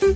And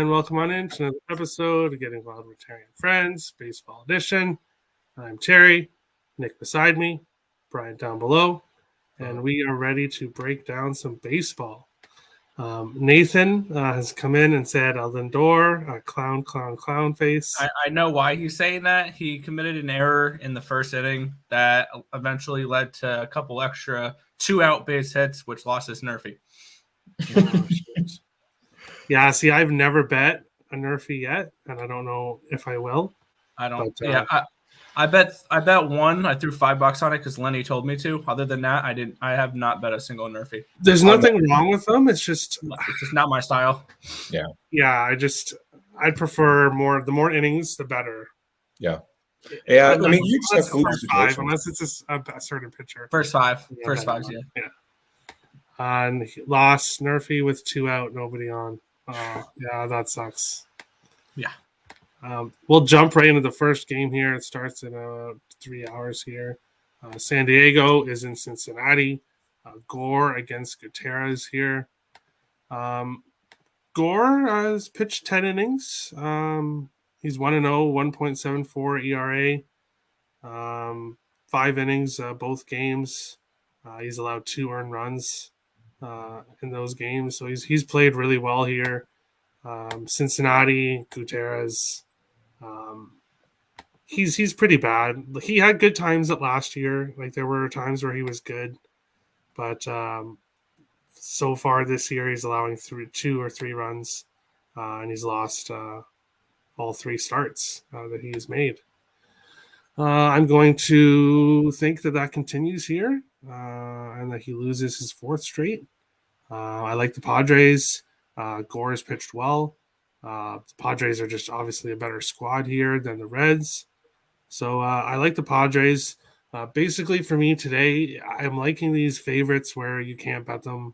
welcome on into another episode of Getting Wild with Terry and Friends, Baseball Edition. I'm Terry, Nick beside me, Brian down below, and we are ready to break down some baseball. Nathan has come in and said El Lindor, clown face. I know why he's saying that. He committed an error in the first inning that eventually led to a couple extra 2-out base hits, which lost his Nerfy. Oh, shit. Yeah, see, I've never bet a Nerfy yet, and I don't know if I will. I don't. But, I bet one. I threw $5 on it because Lenny told me to. Other than that, I didn't. I have not bet a single Nerfy. There's nothing wrong with them. It's just not my style. Yeah. I'd prefer the more innings, the better. Yeah. I mean, you just have first five, unless it's a certain pitcher. First five. Yeah. And he lost Nerfy with 2 out, nobody on. Yeah, that sucks. Yeah. We'll jump right into the first game here. It starts in 3 hours here. San Diego is in Cincinnati. Gore against Gutierrez here. Gore has pitched 10 innings. He's 1-0, 1.74 ERA. 5 innings, both games. He's allowed 2 earned runs in those games. So he's played really well here. Cincinnati, Gutierrez. He's pretty bad. He had good times at last year. Like there were times where he was good, but so far this year he's allowing 2 or 3 runs, and he's lost all 3 starts that he's made. I'm going to think that continues here, and that he loses his 4th straight. I like the Padres. Gore has pitched well. The Padres are just obviously a better squad here than the Reds. So I like the Padres. Basically, for me today, I'm liking these favorites where you can't bet them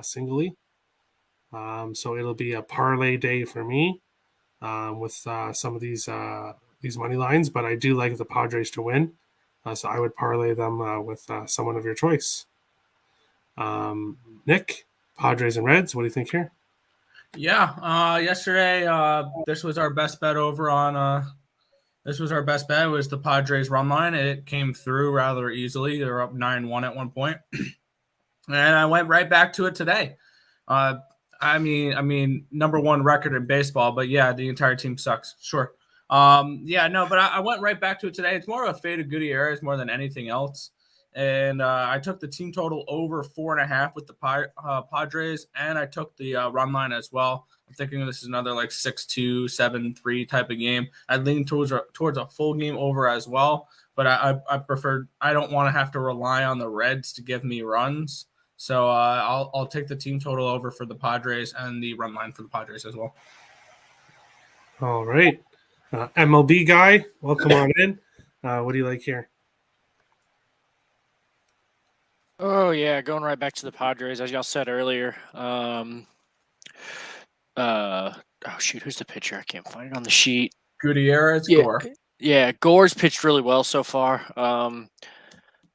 singly. So it'll be a parlay day for me with some of these money lines. But I do like the Padres to win. So I would parlay them with someone of your choice. Nick, Padres and Reds, what do you think here? Yeah, yesterday this was our best bet over on this was our best bet. It was the Padres run line. It came through rather easily. They were up 9-1 at one point. And I went right back to it today. I mean number 1 record in baseball, but yeah, the entire team sucks. Sure. But I went right back to it today. It's more of a fade of Gutierrez more than anything else. And I took the team total over 4.5 with the Padres, and I took the run line as well. I'm thinking this is another like 6-2, 7-3 type of game. I lean towards a full game over as well, but I prefer. I don't want to have to rely on the Reds to give me runs, so I'll take the team total over for the Padres and the run line for the Padres as well. All right, MLB guy, welcome on in. What do you like here? Oh, yeah, going right back to the Padres, as y'all said earlier. Who's the pitcher? I can't find it on the sheet. Gutierrez, yeah, Gore. Yeah, Gore's pitched really well so far.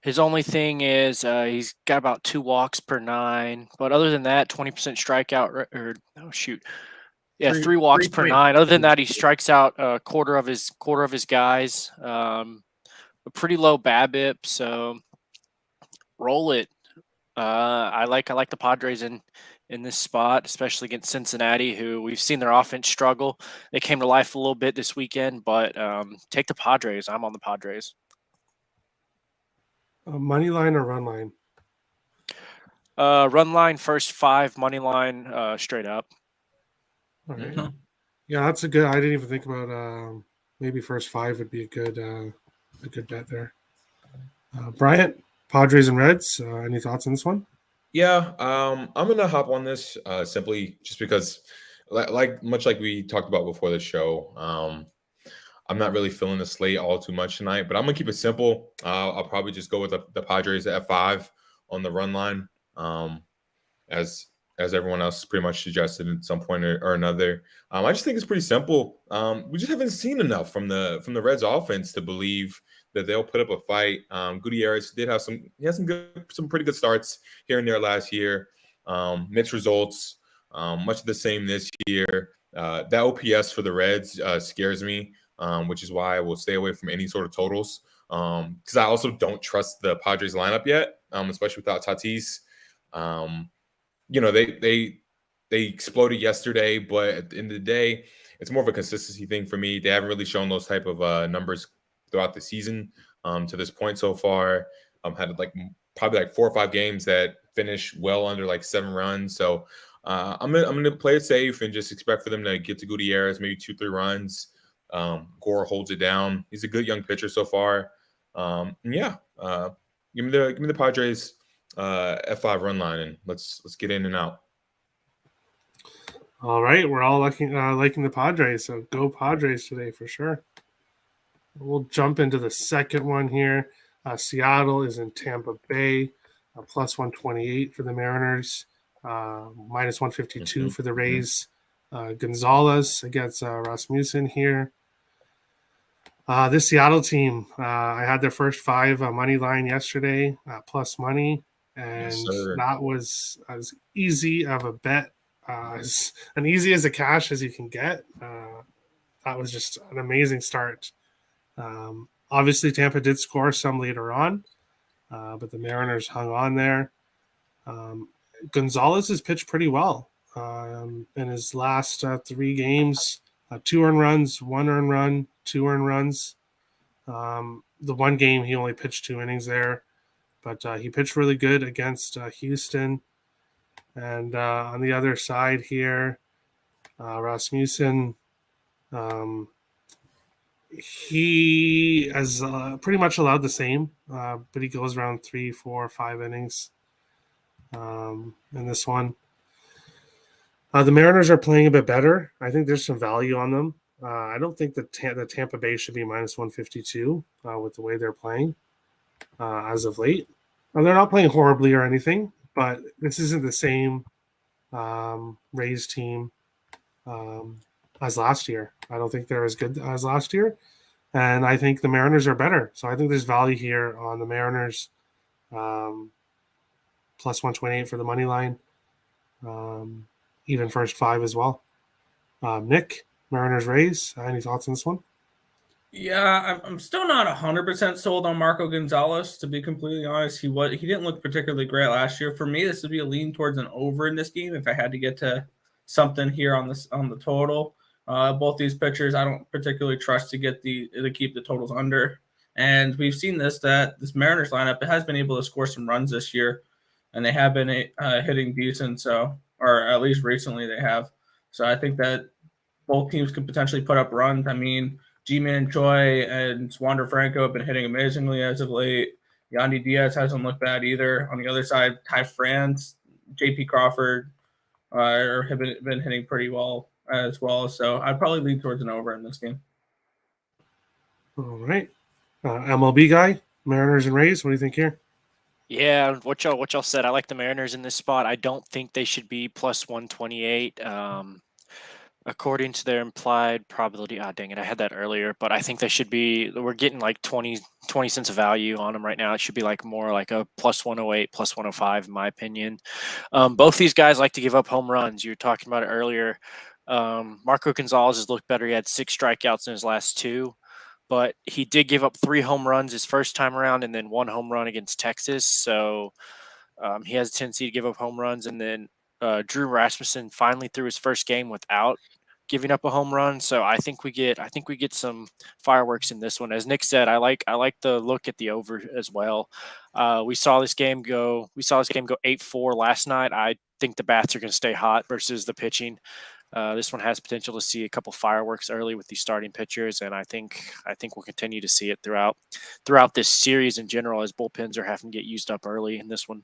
His only thing is he's got about 2 walks per 9. But other than that, 20% strikeout. 3 walks per 9. Other than that, he strikes out a quarter of his guys. A pretty low BABIP, so roll it. I like the Padres in this spot, especially against Cincinnati, who we've seen their offense struggle. They came to life a little bit this weekend, but take the Padres. I'm on the Padres. Money line or run line? Run line first 5, money line straight up. All right. Mm-hmm. Yeah, that's a good. I didn't even think about maybe first 5 would be a good bet there. Bryant, Padres and Reds. Any thoughts on this one? Yeah, I'm gonna hop on this simply just because, much like we talked about before the show, I'm not really feeling the slate all too much tonight. But I'm gonna keep it simple. I'll probably just go with the Padres at F5 on the run line, as everyone else pretty much suggested at some point or another. I just think it's pretty simple. We just haven't seen enough from the Reds offense to believe that they'll put up a fight. Gutierrez did have some pretty good starts here and there last year. Mixed results, much of the same this year. That OPS for the Reds scares me, which is why I will stay away from any sort of totals. Because I also don't trust the Padres lineup yet, especially without Tatis. They exploded yesterday, but at the end of the day, it's more of a consistency thing for me. They haven't really shown those type of numbers throughout the season to this point so far. Had probably 4 or 5 games that finish well under 7 runs. So I'm gonna play it safe and just expect for them to get to Gutierrez, maybe 2-3 runs. Gore holds it down. He's a good young pitcher so far. Give me the Padres F5 run line, and let's get in and out. All right, we're all liking the Padres, so go Padres today for sure. We'll jump into the second one here. Seattle is in Tampa Bay, plus 128 for the Mariners, minus 152 for the Rays. Gonzalez against Rasmussen here. This Seattle team, I had their first 5 money line yesterday, plus money, and that was as easy of a bet, as easy as a cash as you can get. That was just an amazing start. Obviously, Tampa did score some later on, but the Mariners hung on there. Gonzalez has pitched pretty well in his last 3 games. 2 earned runs, 1 earned run, 2 earned runs. The one game he only pitched 2 innings there, but he pitched really good against Houston. And on the other side here, Rasmussen, he has pretty much allowed the same, but he goes around 3, 4, 5 innings in this one. The Mariners are playing a bit better. I think there's some value on them. I don't think the Tampa Bay should be minus 152 with the way they're playing as of late. They're not playing horribly or anything, but this isn't the same Rays team as last year. I don't think they're as good as last year, and I think the Mariners are better. So I think there's value here on the Mariners, plus 128 for the money line, even first 5 as well. Nick, Mariners Rays, any thoughts on this one? Yeah, I'm still not 100% sold on Marco Gonzalez, to be completely honest. He didn't look particularly great last year. For me, this would be a lean towards an over in this game if I had to get to something here on the total. Both these pitchers, I don't particularly trust to keep the totals under. And we've seen that this Mariners lineup, it has been able to score some runs this year, and they have been hitting decent. Or at least recently they have. So I think that both teams could potentially put up runs. I mean, G-Man Choi and Wander Franco have been hitting amazingly as of late. Yandy Diaz hasn't looked bad either. On the other side, Ty France, J.P. Crawford have been hitting pretty well as well. So I'd probably lean towards an over in this game. All right. MLB guy, Mariners and Rays, what do you think here? Yeah, what y'all said. I like the Mariners in this spot. I don't think they should be plus 128. According to their implied probability. Dang it, I had that earlier, but I think they should be. We're getting 20 cents of value on them right now. It should be more like a plus 108, plus 105, in my opinion. Both these guys like to give up home runs. You were talking about it earlier. Marco Gonzalez has looked better. He had 6 strikeouts in his last 2. But he did give up 3 home runs his first time around and then 1 home run against Texas. So he has a tendency to give up home runs. And then Drew Rasmussen finally threw his first game without giving up a home run. So I think we get some fireworks in this one. As Nick said, I like the look at the over as well. We saw this game go 8-4 last night. I think the bats are going to stay hot versus the pitching. This one has potential to see a couple fireworks early with these starting pitchers, and I think we'll continue to see it throughout this series in general as bullpens are having to get used up early in this one.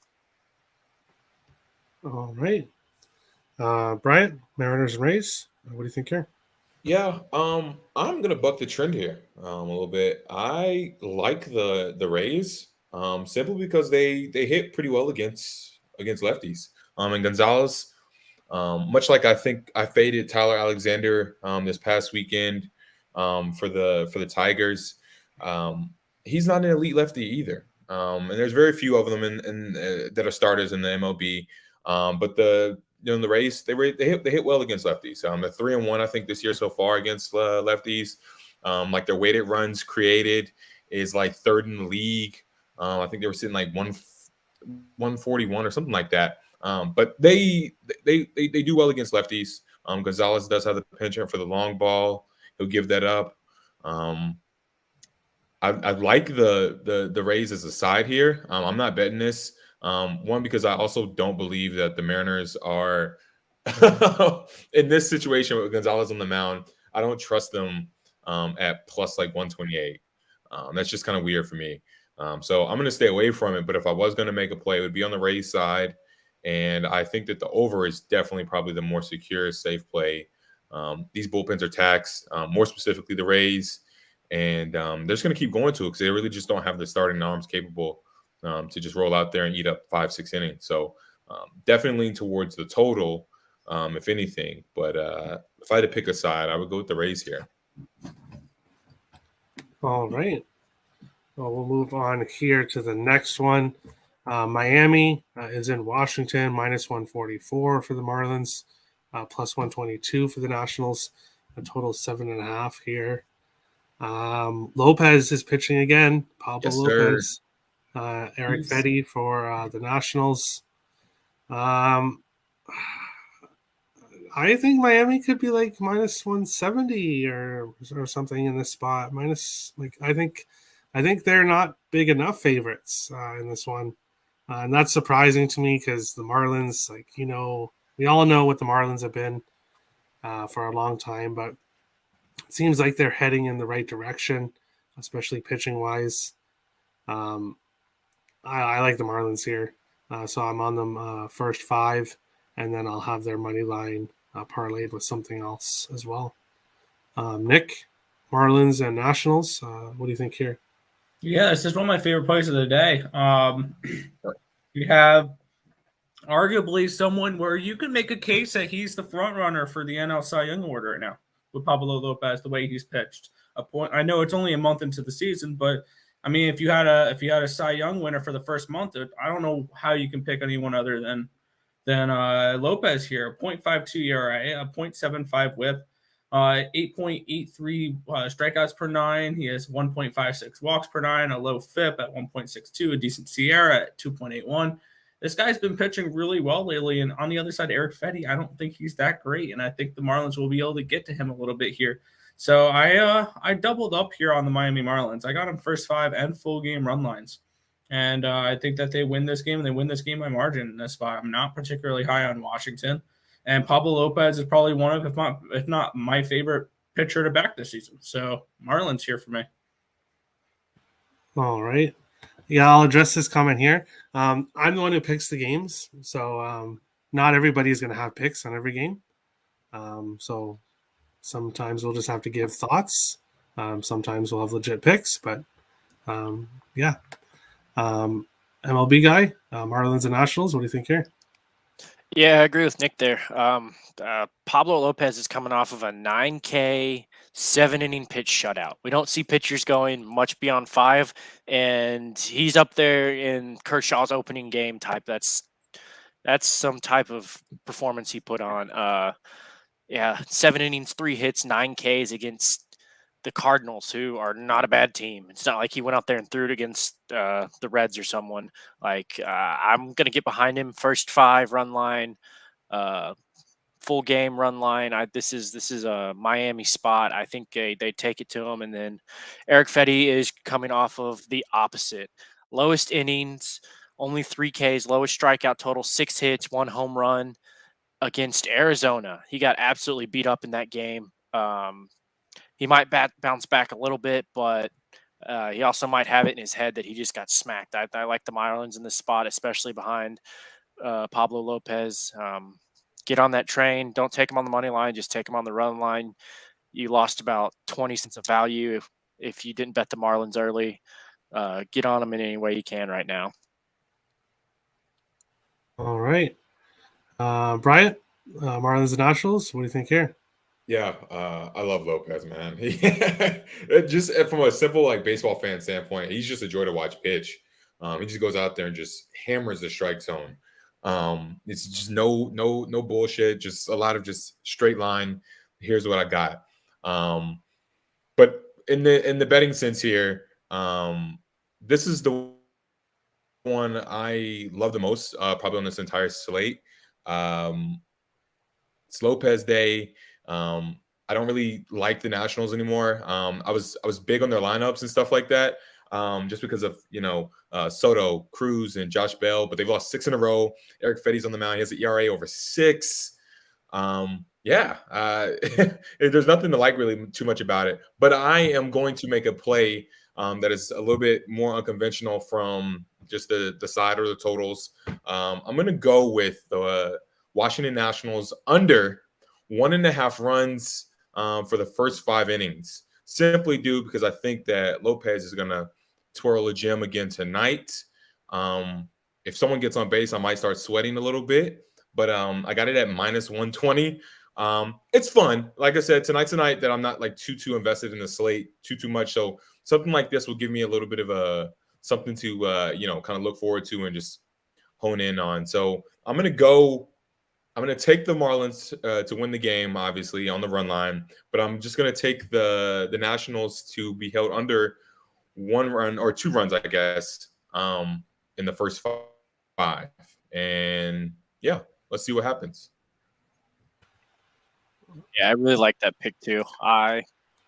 All right. Bryant, Mariners and Rays. What do you think here? Yeah, I'm gonna buck the trend here a little bit. I like the Rays simply because they hit pretty well against lefties. And Gonzalez, much like I think I faded Tyler Alexander this past weekend for the Tigers. Um, he's not an elite lefty either, and there's very few of them that are starters in the MLB. But the Rays they hit well against lefties. They're 3-1 I think this year so far against lefties. Like their weighted runs created is like third in the league. I think they were sitting like 141 or something like that. But they do well against lefties. Gonzalez does have the penchant for the long ball. He'll give that up. Um, I like the Rays as a side here. I'm not betting this. One because I also don't believe that the Mariners are in this situation with Gonzalez on the mound. I don't trust them at plus like 128. That's just kind of weird for me. So I'm going to stay away from it. But if I was going to make a play, it would be on the Rays side. And I think that the over is definitely probably the more secure, safe play. These bullpens are taxed, more specifically the Rays. And they're just going to keep going to it because they really just don't have the starting arms capable to just roll out there and eat up 5-6 innings. So definitely lean towards the total, if anything. But if I had to pick a side, I would go with the Rays here. All right. Well, we'll move on here to the next one. Miami is in Washington, minus 144 for the Marlins, plus 122 for the Nationals. A total of 7.5 here. Lopez is pitching again. Pablo Yes, sir. Lopez. Eric Fetty for the Nationals. I think Miami could be like minus 170 or something in this spot. I think they're not big enough favorites in this one. And that's surprising to me because the Marlins, we all know what the Marlins have been for a long time, but it seems like they're heading in the right direction, especially pitching wise. I like the Marlins here, so I'm on them first 5, and then I'll have their money line parlayed with something else as well. Nick, Marlins and Nationals. What do you think here? Yeah, this is one of my favorite plays of the day. You have arguably someone where you can make a case that he's the front runner for the NL Cy Young Award right now with Pablo Lopez, the way he's pitched. I know it's only a month into the season, but I mean, if you had a Cy Young winner for the first month, I don't know how you can pick anyone other than Lopez here. 0.52 ERA, a 0.75 WHIP, 8.83 strikeouts per 9. He has 1.56 walks per 9, a low FIP at 1.62, a decent SIERA at 2.81. This guy's been pitching really well lately. And on the other side, Eric Fetty, I don't think he's that great. And I think the Marlins will be able to get to him a little bit here. So I doubled up here on the Miami Marlins. I got him first 5 and full game run lines. And I think that they win this game, and they win this game by margin in this spot. I'm not particularly high on Washington. And Pablo Lopez is probably one of, if not my favorite pitcher to back this season. So Marlins here for me. All right. Yeah, I'll address this comment here. I'm the one who picks the games, so not everybody's going to have picks on every game. So sometimes we'll just have to give thoughts. Sometimes we'll have legit picks, but yeah. MLB guy, Marlins and Nationals. What do you think here? Yeah, I agree with Nick there. Pablo Lopez is coming off of a 9K 7-inning pitch shutout. We don't see pitchers going much beyond 5, and he's up there in Kershaw's opening game type. That's some type of performance he put on. 7 innings, 3 hits, 9 Ks against the Cardinals, who are not a bad team. It's not like he went out there and threw it against the Reds or someone. I'm going to get behind him. First 5 run line, full game run line. This is a Miami spot. I think they take it to him. And then Eric Fetty is coming off of the opposite. Lowest innings, only 3 Ks, lowest strikeout total, 6 hits, 1 home run against Arizona. He got absolutely beat up in that game. He might bounce back a little bit, but he also might have it in his head that he just got smacked. I like the Marlins in this spot, especially behind Pablo Lopez. Get on that train. Don't take him on the money line. Just take him on the run line. You lost about 20 cents of value if you didn't bet the Marlins early. Get on them in any way you can right now. All right. Bryant, Marlins and Nationals. What do you think here? Yeah, I love Lopez, man. Just from a simple like baseball fan standpoint, he's just a joy to watch pitch. He just goes out there and just hammers the strike zone. It's just no bullshit. Just a lot of just straight line. Here's what I got. But in the betting sense here, this is the one I love the most, probably on this entire slate. It's Lopez Day. I don't really like the Nationals anymore. I was big on their lineups and stuff like that, just because of Soto, Cruz, and Josh Bell, but they've lost 6 in a row. Eric Fetty's on the mound. He has an ERA over 6. There's nothing to like really too much about it. But I am going to make a play that is a little bit more unconventional from just the side or the totals. I'm going to go with the Washington Nationals under 1.5 runs for the first 5 innings. Simply due because I think that Lopez is going to twirl a gem again tonight. If someone gets on base, I might start sweating a little bit. But I got it at -120. It's fun. Like I said, tonight's a night that I'm not like too invested in the slate too much. So something like this will give me a little bit of something to kind of look forward to and just hone in on. So I'm gonna take the Marlins to win the game, obviously on the run line, but I'm just gonna take the Nationals to be held under 1 run or 2 runs, I guess, in the first 5. And yeah, let's see what happens. Yeah, I really like that pick too.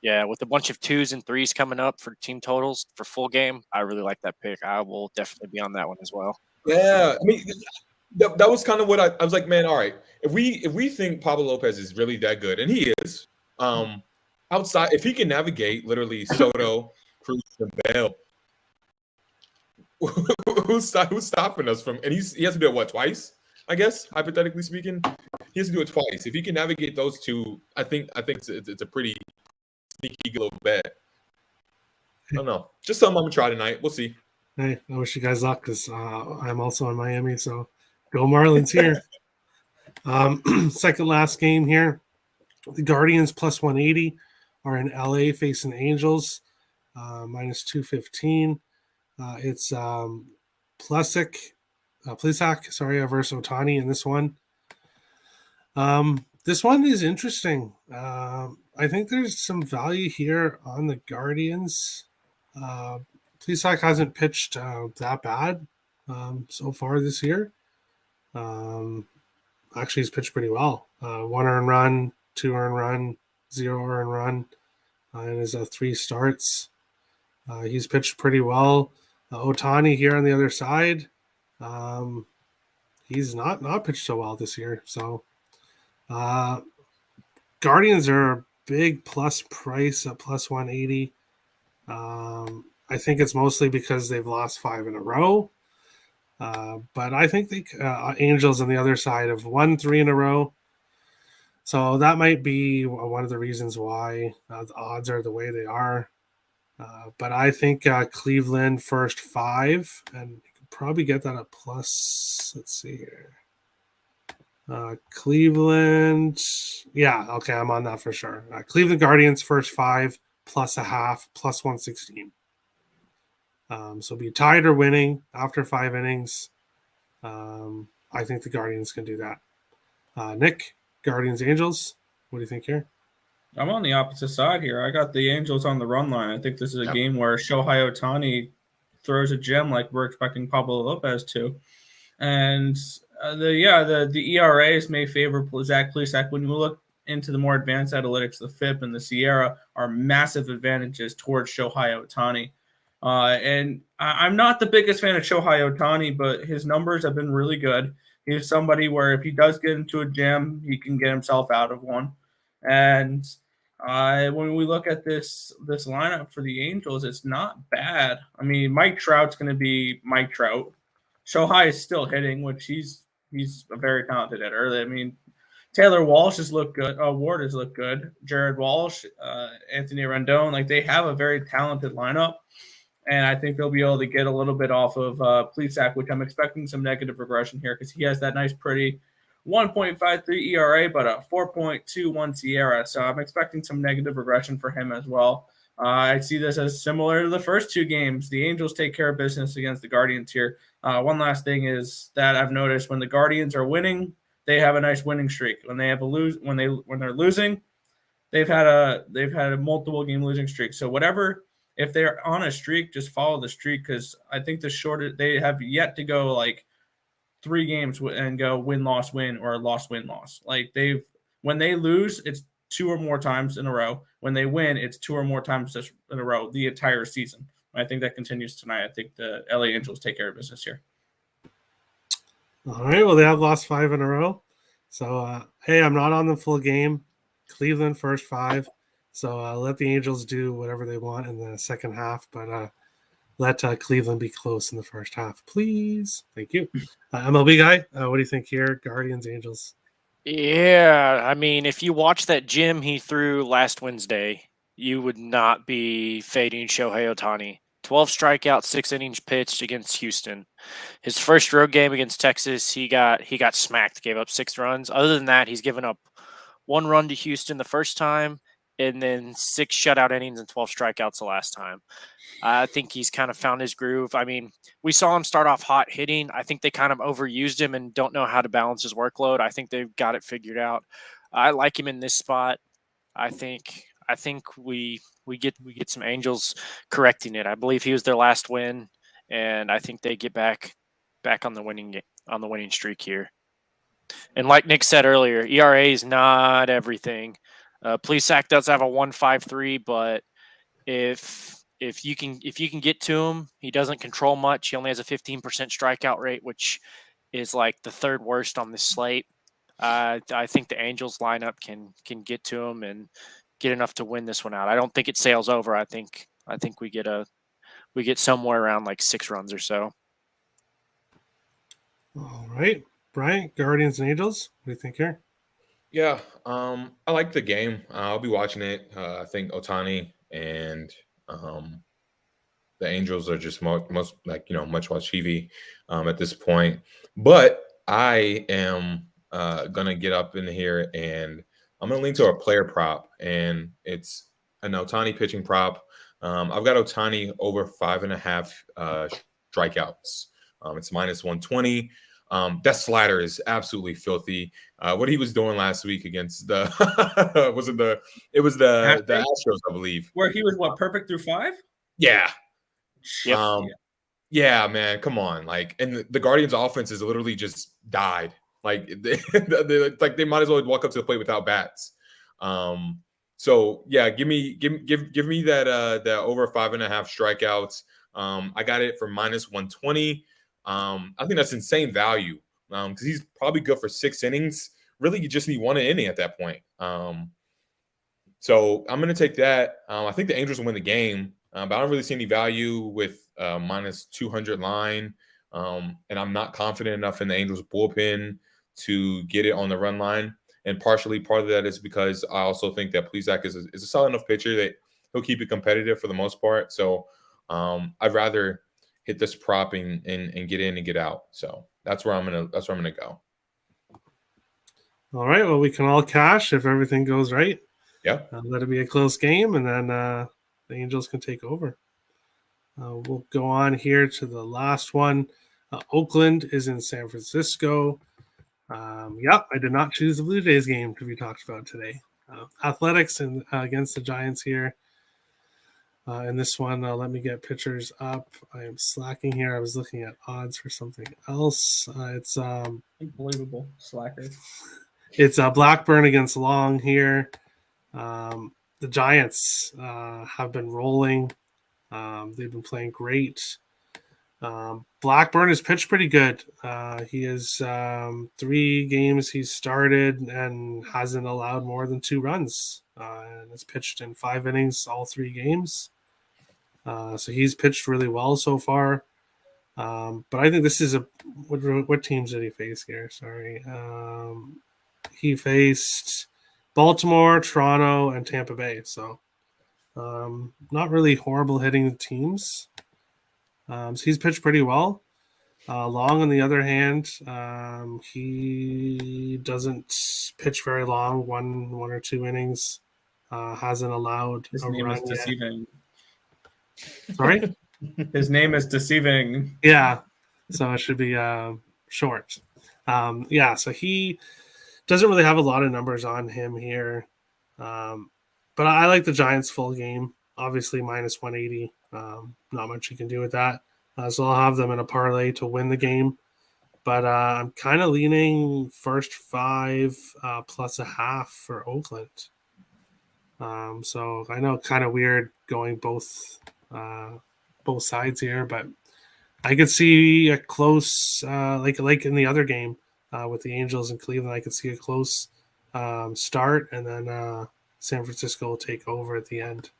With a bunch of 2s and 3s coming up for team totals for full game, I really like that pick. I will definitely be on that one as well. Yeah, I mean, that was kind of what I was like, man. All right, if we think Pablo Lopez is really that good, and he is, outside, if he can navigate literally Soto, Cruz, and Bell, who's stopping us from? And he has to do it what, twice? I guess, hypothetically speaking, he has to do it twice. If he can navigate those 2, I think it's a pretty sneaky little bet. I don't know. Just something I'm gonna try tonight. We'll see. Hey, I wish you guys luck because I'm also in Miami, so go Marlins here. Second last game here. The Guardians +180 are in LA facing the Angels, -215. It's Plesac, versus Ohtani in this one. This one is interesting. I think there's some value here on the Guardians. Plesac hasn't pitched that bad so far this year. Actually, he's pitched pretty well. 1 earned run, 2 earned run, 0 earned run in his 3 starts. He's pitched pretty well. Ohtani here on the other side. He's not pitched so well this year. So Guardians are a big plus price at +180. I think it's mostly because they've lost 5 in a row. But I think the Angels on the other side have won 3 in a row. So that might be one of the reasons why the odds are the way they are. But I think Cleveland first 5, and you could probably get that at plus. Let's see here. Cleveland. Yeah, okay, I'm on that for sure. Cleveland Guardians first 5 +0.5 +116. So be tied or winning after 5 innings. I think the Guardians can do that. Nick, Guardians Angels. What do you think here? I'm on the opposite side here. I got the Angels on the run line. I think this is a game where Shohei Ohtani throws a gem like we're expecting Pablo Lopez to. And the ERAs may favor Zach Plesac. When you look into the more advanced analytics, the FIP and the Sierra are massive advantages towards Shohei Ohtani. And I'm not the biggest fan of Shohei Ohtani, but his numbers have been really good. He's somebody where if he does get into a jam, he can get himself out of one. And when we look at this lineup for the Angels, it's not bad. I mean, Mike Trout's going to be Mike Trout. Shohei is still hitting, which he's He's a very talented hitter. I mean, Taylor Walsh has looked good. Ward has looked good. Jared Walsh, Anthony Rendon, like they have a very talented lineup. And I think they'll be able to get a little bit off of Plesac, which I'm expecting some negative regression here because he has that nice, pretty 1.53 ERA, but a 4.21 SIERA. So I'm expecting some negative regression for him as well. I see this as similar to the first two games. The Angels take care of business against the Guardians here. One last thing is that I've noticed when the Guardians are winning, they have a nice winning streak. When they have when they're losing, they've had a multiple game losing streak. So whatever, if they're on a streak, just follow the streak because I think they have yet to go like 3 games and go win loss win or loss win loss. Like when they lose, it's 2 or more times in a row. When they win, it's 2 or more times in a row the entire season. I think that continues tonight. I think the LA Angels take care of business here. All right. Well, they have lost 5 in a row. So, hey, I'm not on the full game. Cleveland first 5. So let the Angels do whatever they want in the second half. But let Cleveland be close in the first half, please. Thank you. MLB guy, what do you think here? Guardians, Angels. Yeah, I mean, if you watch that gym he threw last Wednesday, you would not be fading Shohei Ohtani. 12 strikeouts, 6 innings pitched against Houston. His first road game against Texas, he got smacked, gave up 6 runs. Other than that, he's given up 1 run to Houston the first time, and then 6 shutout innings and 12 strikeouts the last time. I think he's kind of found his groove. I mean, we saw him start off hot hitting. I think they kind of overused him and don't know how to balance his workload. I think they've got it figured out. I like him in this spot. I think we get some Angels correcting it. I believe he was their last win, and I think they get back on the winning streak here. And like Nick said earlier, ERA is not everything. Plesac does have a 1.53, but if you can get to him, he doesn't control much. He only has a 15% strikeout rate, which is like the 3rd worst on this slate. I think the Angels lineup can get to him and get enough to win this one out. I don't think it sails over. I think we get somewhere around like 6 runs or so. All right, Brian, Guardians and Angels. What do you think here? Yeah, I like the game. I'll be watching it. I think Ohtani and the Angels are just most like much watch TV at this point. But I am gonna get up in here and I'm gonna lean to a player prop, and it's an Ohtani pitching prop. I've got Ohtani over 5.5 strikeouts. It's minus 120. That slider is absolutely filthy. What he was doing last week against the it was the Astros, I believe. Where he was perfect through 5? Yeah. Yep. Yeah, man, come on. Like, and the Guardians offense has literally just died. Like they might as well walk up to the plate without bats. So yeah, give me that over 5.5 strikeouts. I got it for minus 120. I think that's insane value because he's probably good for 6 innings. Really, you just need 1 inning at that point. So I'm going to take that. I think the Angels will win the game, but I don't really see any value with minus 200 line. And I'm not confident enough in the Angels bullpen to get it on the run line. And partially part of that is because I also think that Plesac is a solid enough pitcher that he'll keep it competitive for the most part. So I'd rather hit this prop and get in and get out. So that's where I'm gonna go. All right. Well, we can all cash if everything goes right. Yeah. Let it be a close game, and then the Angels can take over. We'll go on here to the last one. Oakland is in San Francisco. I did not choose the Blue Jays game to be talked about today. Athletics and against the Giants here. In this one, let me get pitchers up. I am slacking here. I was looking at odds for something else. It's unbelievable slacker. It's Blackburn against Long here. The Giants have been rolling. They've been playing great. Blackburn has pitched pretty good. He has 3 games he's started and hasn't allowed more than 2 runs. And has pitched in 5 innings all 3 games. So he's pitched really well so far. But I think this is what teams did he face here? Sorry. He faced Baltimore, Toronto, and Tampa Bay. So not really horrible hitting teams. So he's pitched pretty well. Long, on the other hand, he doesn't pitch very long, one or two innings. Hasn't allowed His a name is run yet. deceiving. Sorry? His name is deceiving. Yeah. So it should be short. So he doesn't really have a lot of numbers on him here. But I like the Giants full game. Obviously, minus 180. Not much you can do with that. So I'll have them in a parlay to win the game. But I'm kind of leaning first 5 plus a half for Oakland. So I know kind of weird going both sides here, but I could see a close, like in the other game with the Angels and Cleveland. I could see a close start, and then San Francisco will take over at the end.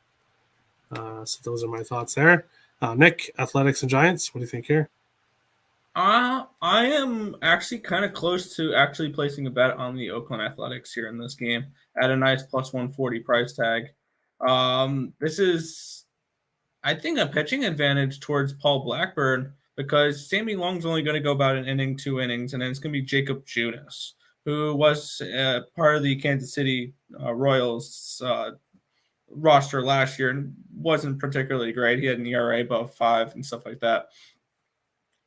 So those are my thoughts there. Nick, Athletics and Giants. What do you think here? I am actually kind of close to actually placing a bet on the Oakland Athletics here in this game at a nice plus 140 price tag. This is, I think, a pitching advantage towards Paul Blackburn because Sammy Long's only going to go about an inning, 2 innings, and then it's going to be Jacob Junis, who was part of the Kansas City Royals roster last year and wasn't particularly great. He had an ERA above 5 and stuff like that.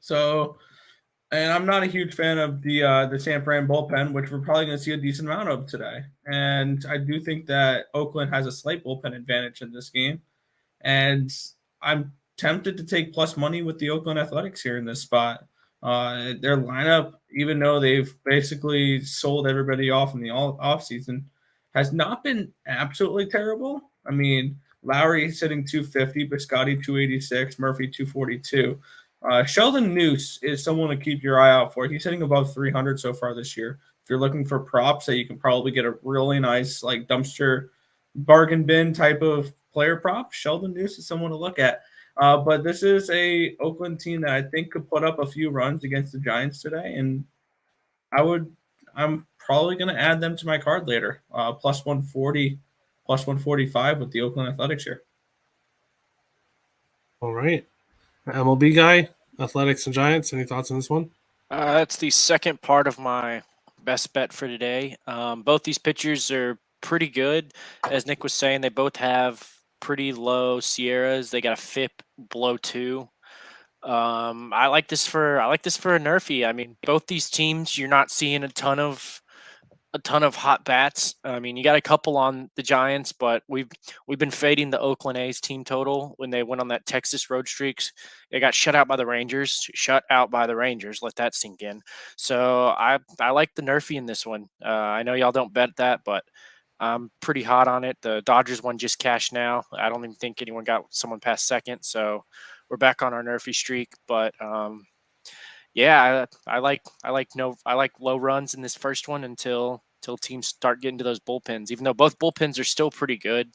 So, and I'm not a huge fan of the San Fran bullpen, which we're probably going to see a decent amount of today. And I do think that Oakland has a slight bullpen advantage in this game. And I'm tempted to take plus money with the Oakland Athletics here in this spot. Their lineup, even though they've basically sold everybody off in the offseason, has not been absolutely terrible. I mean, Lowry sitting 250, Biscotti 286, Murphy 242. Sheldon Noose is someone to keep your eye out for. He's hitting above 300 so far this year. If you're looking for props that you can probably get a really nice like dumpster bargain bin type of player prop, Sheldon Noose is someone to look at. But this is a Oakland team that I think could put up a few runs against the Giants today, and I'm probably going to add them to my card later. Plus 140, plus 145 with the Oakland Athletics here. All right. MLB guy, Athletics and Giants. Any thoughts on this one? That's the second part of my best bet for today. Both these pitchers are pretty good. As Nick was saying, they both have pretty low Sierras. They got a FIP below 2. I like this for a Nerfy. I mean, both these teams, you're not seeing a ton of hot bats. I mean, you got a couple on the Giants, but we've been fading the Oakland A's team total when they went on that Texas road streaks. They got shut out by the Rangers. Let that sink in. So I like the Nerfy in this one. I know y'all don't bet that, but I'm pretty hot on it. The Dodgers one just cashed now. I don't even think anyone got someone past second. So we're back on our Nerfy streak, but yeah, I like low runs in this first one until teams start getting to those bullpens. Even though both bullpens are still pretty good,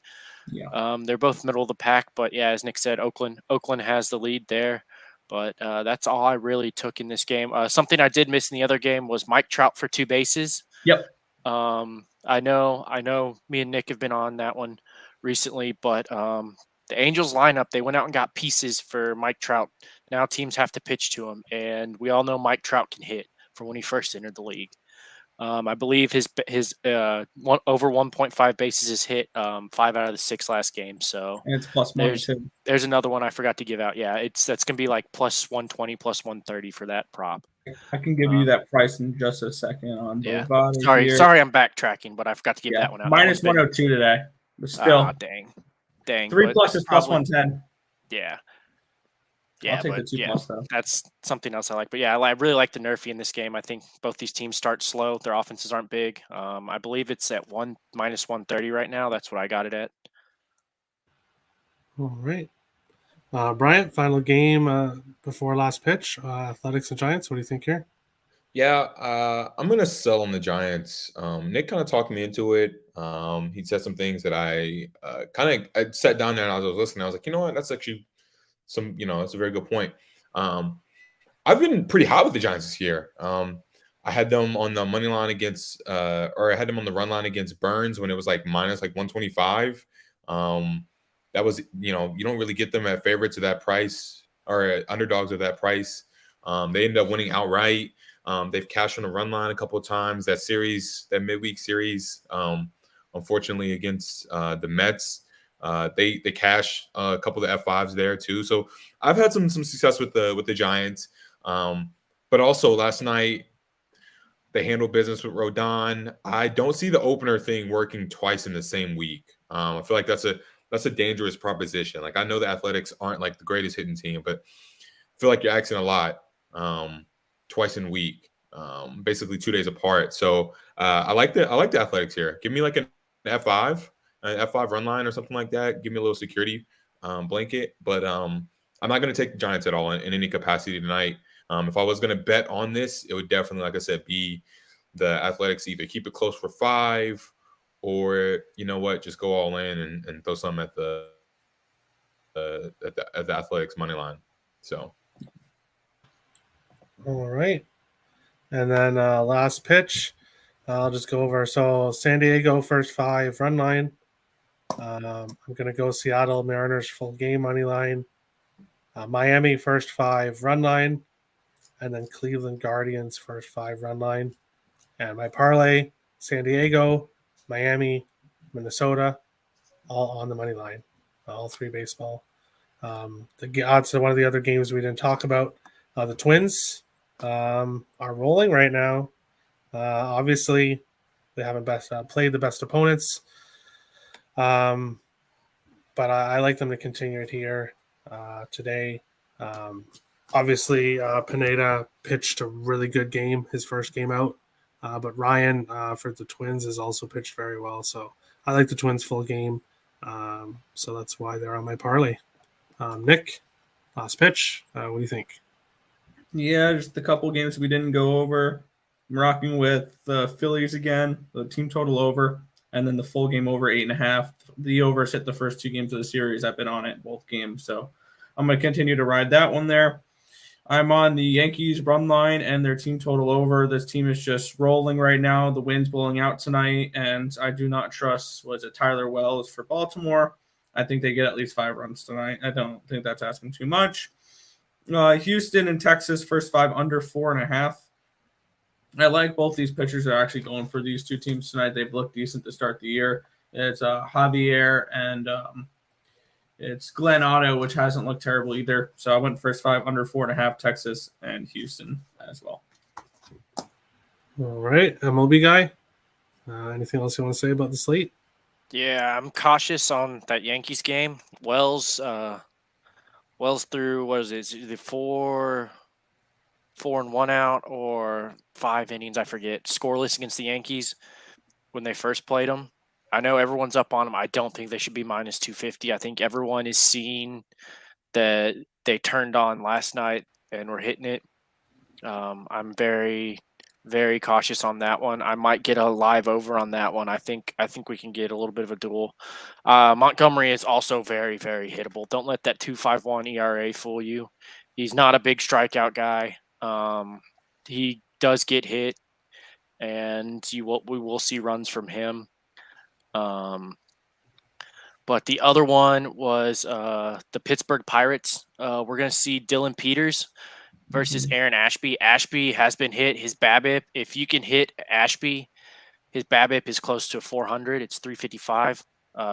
they're both middle of the pack. But yeah, as Nick said, Oakland has the lead there. But that's all I really took in this game. Something I did miss in the other game was Mike Trout for 2 bases. Yep. I know. Me and Nick have been on that one recently, but the Angels lineup, they went out and got pieces for Mike Trout. Now teams have to pitch to him, and we all know Mike Trout can hit from when he first entered the league. I believe his over 1.5 bases is hit 5 out of the 6 last games. So and it's plus money too. There's another one I forgot to give out. Yeah, that's gonna be like plus 120, plus 130 for that prop. I can give you that price in just a second on yeah. Bovada. Sorry, I'm backtracking, but I forgot to give that one out. Minus 102 today, but still, dang. 3 plus is plus 110. Yeah. I'll take the 2 plus though. That's something else I like. But yeah, I really like the Nerfy in this game. I think both these teams start slow. Their offenses aren't big. I believe it's at minus 130 right now. That's what I got it at. All right. Bryant, final game before last pitch. Athletics and Giants. What do you think here? Yeah, I'm gonna sell on the Giants. Nick kind of talked me into it. He said some things that I sat down there and I was listening. I was like, you know what? That's actually it's a very good point. I've been pretty hot with the Giants this year. I had them on the money line against, or I had them on the run line against Burns when it was like minus like 125. That was, you don't really get them at favorites of that price or at underdogs of that price. They ended up winning outright. They've cashed on the run line a couple of times. That series, that midweek series, unfortunately against the Mets, they cashed a couple of F5s there too. So I've had some success with the Giants. But also last night they handled business with Rodon. I don't see the opener thing working twice in the same week. I feel like that's a dangerous proposition. Like I know the Athletics aren't like the greatest hitting team, but I feel like you're asking a lot twice in a week, basically 2 days apart. So I like the Athletics here. Give me like an F5 run line or something like that. Give me a little security blanket. But I'm not going to take the Giants at all in any capacity tonight. If I was going to bet on this, it would definitely, like I said, be the Athletics. Either keep it close for 5, or you know what, just go all in and throw something at the Athletics money line. So, all right, and then last pitch, I'll just go over. So San Diego first 5 run line. I'm gonna go Seattle Mariners full game money line. Miami first 5 run line, and then Cleveland Guardians first 5 run line. And my parlay: San Diego, Miami, Minnesota, all on the money line, all 3 baseball. The odds of one of the other games we didn't talk about, the Twins are rolling right now. Obviously, they haven't played the best opponents, but I like them to continue it here today. Obviously, Pineda pitched a really good game, his first game out. But Ryan for the Twins has also pitched very well. So I like the Twins full game. So that's why they're on my parlay. Nick, last pitch. What do you think? Yeah, just a couple games we didn't go over. I'm rocking with the Phillies again, the team total over, and then the full game over 8.5. The overs hit the first 2 games of the series. I've been on it both games, so I'm going to continue to ride that one there. I'm on the Yankees run line and their team total over. This team is just rolling right now. The wind's blowing out tonight, and I do not trust, Tyler Wells for Baltimore. I think they get at least 5 runs tonight. I don't think that's asking too much. Houston and Texas, first 5 under 4.5. I like both these pitchers are actually going for these 2 teams tonight. They've looked decent to start the year. It's Javier and it's Glenn Otto, which hasn't looked terrible either. So I went first 5 under 4.5, Texas and Houston as well. All right, MLB guy. Anything else you want to say about the slate? Yeah, I'm cautious on that Yankees game. Wells threw, what is it? Is it 4 and 1 out or 5 innings? I forget. Scoreless against the Yankees when they first played them. I know everyone's up on them. I don't think they should be minus 250. I think everyone is seeing that they turned on last night and were hitting it. I'm very, very cautious on that one. I might get a live over on that one. I think we can get a little bit of a duel. Montgomery is also very, very hittable. Don't let that 2.51 ERA fool you. He's not a big strikeout guy. He does get hit, and we will see runs from him. But the other one was the Pittsburgh Pirates. We're going to see Dylan Peters versus Aaron Ashby. Ashby has been hit. His BABIP, if you can hit Ashby, his BABIP is close to 400. It's 355.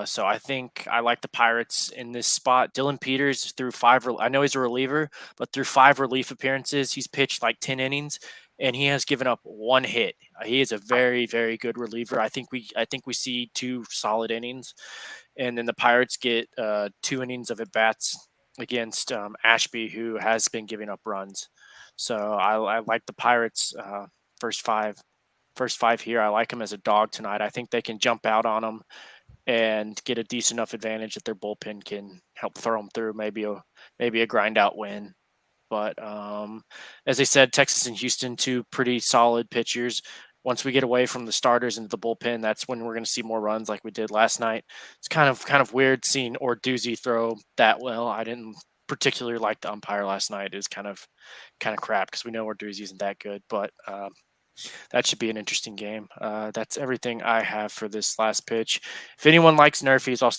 So I think I like the Pirates in this spot. Dylan Peters through 5. I know he's a reliever, but through 5 relief appearances, he's pitched like 10 innings, and he has given up 1 hit. He is a very, very good reliever. I think we see 2 solid innings, and then the Pirates get 2 innings of at bats against Ashby, who has been giving up runs. So I like the Pirates first five here. I like them as a dog tonight. I think they can jump out on them and get a decent enough advantage that their bullpen can help throw them through maybe a grind out win. But as I said, Texas and Houston, 2 pretty solid pitchers. Once we get away from the starters into the bullpen, that's when we're going to see more runs like we did last night. It's kind of weird seeing Orduzzi throw that well. I didn't particularly like the umpire last night is kind of crap because we know Orduzzi isn't that good, but that should be an interesting game. That's everything I have for this last pitch. If anyone likes Nerfies, I'll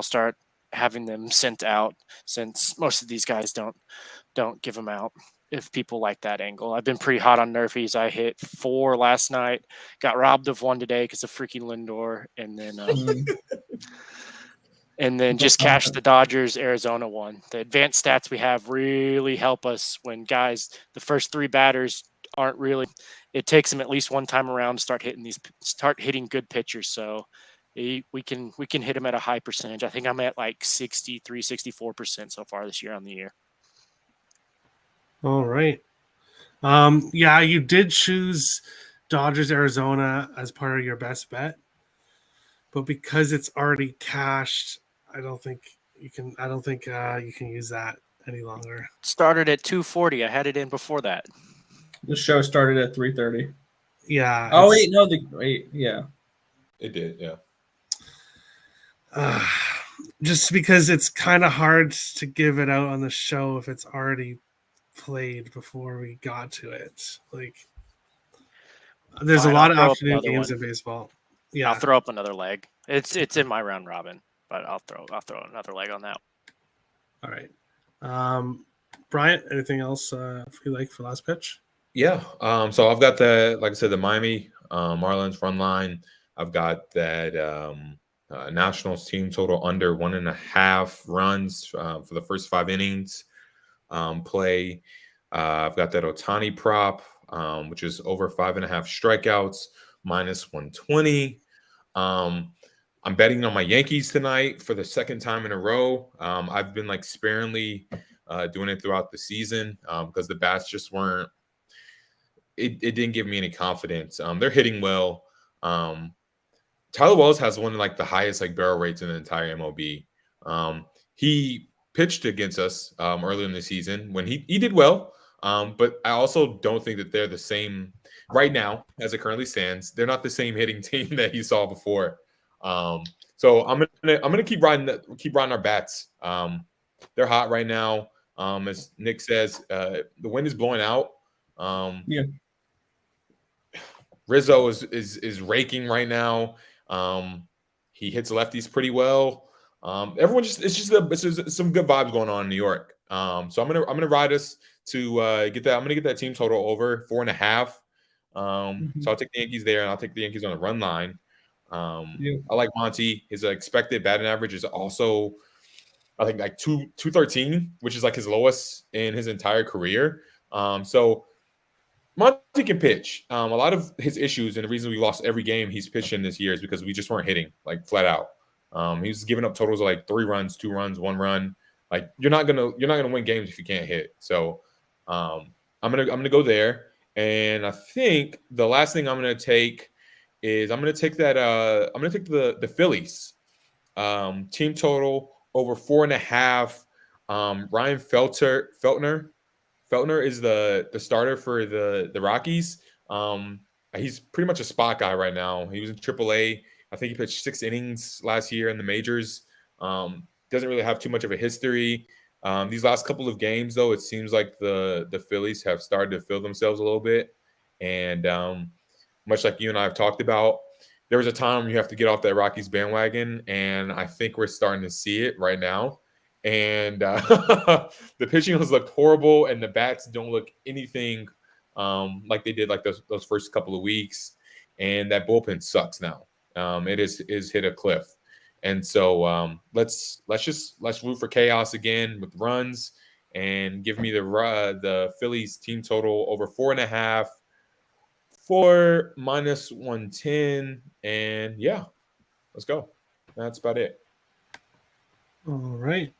start having them sent out since most of these guys don't give them out. If people like that angle, I've been pretty hot on Nerfies. I hit 4 last night, got robbed of 1 today because of freaking Lindor, and then just cashed the Dodgers Arizona one. The advanced stats we have really help us when guys, the first 3 batters aren't really. It takes them at least one time around to start hitting good pitchers. So we can hit them at a high percentage. I think I'm at like 63, 64% so far this year on the year. All right. Yeah, you did choose Dodgers Arizona as part of your best bet, but because it's already cashed, I don't think you can use that any longer. Started at 240. I had it in before that. The show started at 3:30. Yeah. Oh wait, no, yeah. It did, yeah. Just because it's kind of hard to give it out on the show if it's already played before we got to it. Like, there's a lot of afternoon games in baseball. Yeah, I'll throw up another leg. It's in my round robin, but I'll throw another leg on that. All right. Bryant, anything else you like for last pitch? Yeah. So I've got like I said, the Miami Marlins run line. I've got that Nationals team total under 1.5 runs for the first 5 innings play. I've got that Ohtani prop, which is over 5.5 strikeouts, minus 120. I'm betting on my Yankees tonight for the second time in a row. I've been like sparingly doing it throughout the season because the bats just weren't. It didn't give me any confidence. They're hitting well. Tyler Wells has one of like the highest like barrel rates in the entire MLB. He pitched against us earlier in the season when he did well. But I also don't think that they're the same right now as it currently stands. They're not the same hitting team that you saw before. So I'm gonna keep riding our bats. They're hot right now. As Nick says, the wind is blowing out. Yeah. Rizzo is raking right now. He hits lefties pretty well. Everyone it's just some good vibes going on in New York. So I'm gonna ride us to get that. I'm gonna get that team total over 4.5. So I'll take the Yankees there, and I'll take the Yankees on the run line. I like Monty. His expected batting average is also, I think, like 213, which is like his lowest in his entire career. So Monty can pitch. A lot of his issues and the reason we lost every game he's pitched in this year is because we just weren't hitting like flat out. He was giving up totals of like 3 runs, 2 runs, 1 run. Like you're not gonna win games if you can't hit. So I'm gonna go there, and I think the last thing I'm gonna take is I'm gonna take the Phillies team total over 4.5. Ryan Feltner is the starter for the Rockies. He's pretty much a spot guy right now. He was in AAA. I think he pitched 6 innings last year in the majors. Doesn't really have too much of a history. These last couple of games, though, it seems like the Phillies have started to feel themselves a little bit. And much like you and I have talked about, there was a time you have to get off that Rockies bandwagon, and I think we're starting to see it right now. And the pitching has looked horrible, and the bats don't look anything like they did like those first couple of weeks. And that bullpen sucks now. It is hit a cliff. And so let's root for chaos again with runs, and give me the Phillies team total over 4.5 for minus 110. And yeah, let's go. That's about it. All right.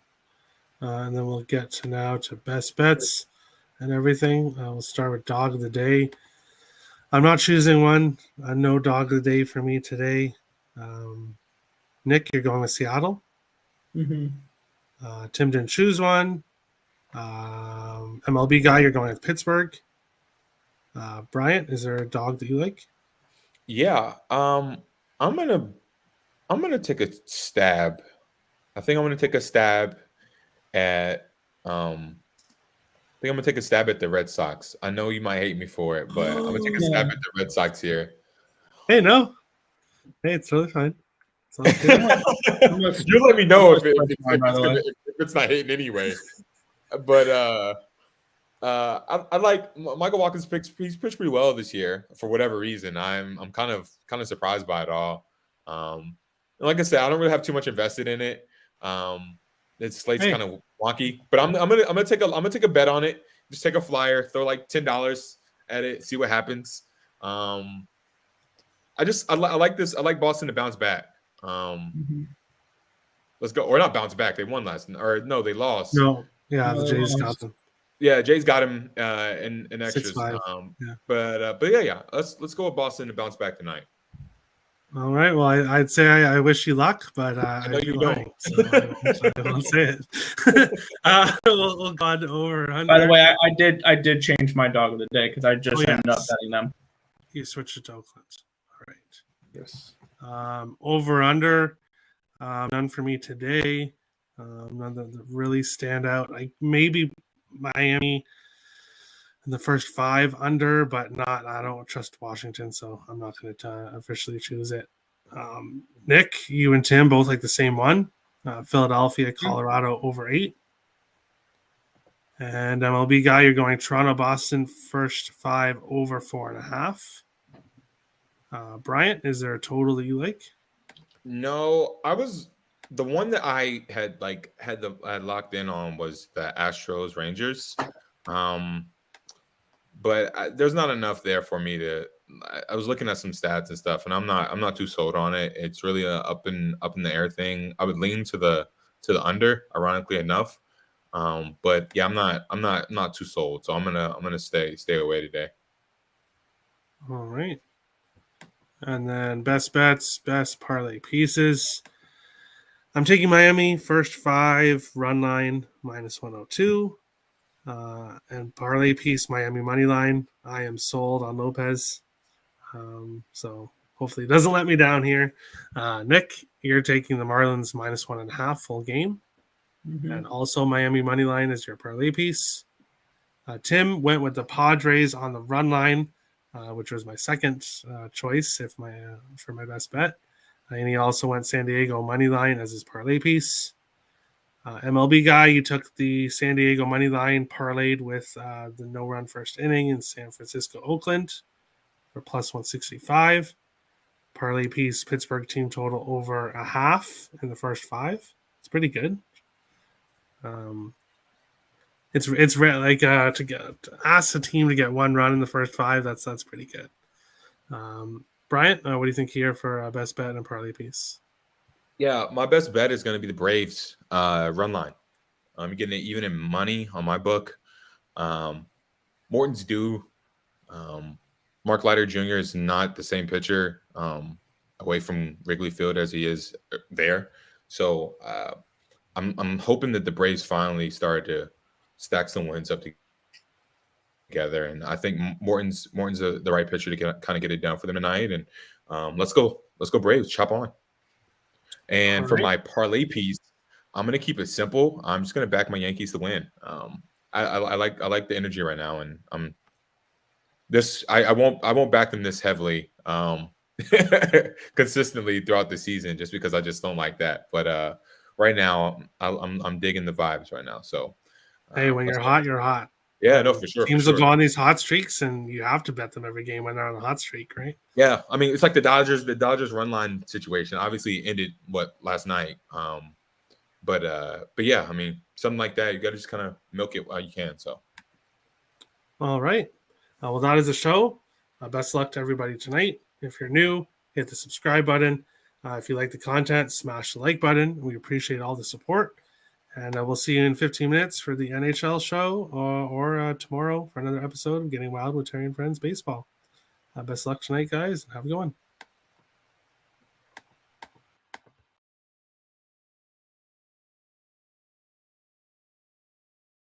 And then we'll get to best bets and everything. We'll start with dog of the day. I'm not choosing one. No dog of the day for me today. Nick, you're going with Seattle. Mm-hmm. Tim didn't choose one. MLB guy, you're going with Pittsburgh. Bryant, is there a dog that you like? Yeah, I'm gonna take a stab. I think I'm gonna take a stab at I think I'm gonna take a stab at the Red Sox. I know you might hate me for it, but I'm gonna take a stab at the Red Sox here. Hey, no. Hey, it's totally fine. It's all good. You let me know if By it's not hating anyway. But I like Michael Watkins picks. He's pitched pretty well this year for whatever reason. I'm kind of surprised by it all. And like I said, I don't really have too much invested in it. Its slate's kind of wonky, but I'm gonna take a bet on it. Just take a flyer, throw like $10 at it, see what happens. I like this. I like Boston to bounce back. Let's go, or not bounce back. They won last, or no, they lost. No, yeah, the Jays got them. Yeah, Jay's got him in extras. 6-5. Yeah. But yeah. Let's go with Boston to bounce back tonight. All right. Well, I'd say I wish you luck, but I know you don't. So I won't say it. We'll go on over under. the way, I did change my dog of the day because I just ended up betting them. You switched it to Oakland. All right. Yes. Over under. None for me today. None that really stand out. Like maybe Miami in the first 5 under, but not. I don't trust Washington, so I'm not going to officially choose it. Nick, you and Tim both like the same one. Philadelphia, Colorado over 8. And MLB guy, you're going Toronto, Boston first 5 over 4.5. Bryant, is there a total that you like? No, the one that I had locked in on was the Astros Rangers. But there's not enough there for me to. I was looking at some stats and stuff, and I'm not too sold on it. It's really a up in the air thing. I would lean to the under, ironically enough. But yeah, I'm not too sold. So I'm gonna stay away today. All right. And then best bets, best parlay pieces. I'm taking Miami first 5 run line -102. And parlay piece Miami money line. I am sold on Lopez. So hopefully it doesn't let me down here. Nick, you're taking the Marlins -1.5 full game. And also Miami money line is your parlay piece. Tim went with the Padres on the run line, which was my second choice for my best bet. And he also went San Diego money line as his parlay piece. MLB guy, you took the San Diego money line parlayed with the no-run first inning in San Francisco, Oakland for +165. Parlay piece, Pittsburgh team total over 0.5 in the first 5. It's pretty good. It's rare, like to ask a team to get 1 run in the first 5. That's pretty good. Bryant, what do you think here for best bet and parlay piece? Yeah, my best bet is going to be the Braves run line. I'm getting it even in money on my book. Morton's due. Mark Leiter Jr. is not the same pitcher away from Wrigley Field as he is there. So I'm hoping that the Braves finally start to stack some wins up together. And I think Morton's the right pitcher to kind of get it down for them tonight. And let's go Braves, chop on. And for my parlay piece, I'm gonna keep it simple. I'm just gonna back my Yankees to win. I like the energy right now, and I won't back them this heavily consistently throughout the season, just because I just don't like that. But right now, I'm digging the vibes right now. So hey, when you're hot, you're hot. Yeah, no, for sure. Teams will go on these hot streaks, and you have to bet them every game when they're on a hot streak, right? Yeah, I mean, it's like the Dodgers run line situation. Obviously, ended last night. But yeah, I mean, something like that, you got to just kind of milk it while you can. So, all right. Well, that is the show. Best luck to everybody tonight. If you're new, hit the subscribe button. If you like the content, smash the like button. We appreciate all the support. And we'll see you in 15 minutes for the NHL show or tomorrow for another episode of Getting Wild with Terry and Friends Baseball. Best luck tonight, guys. Have a good one.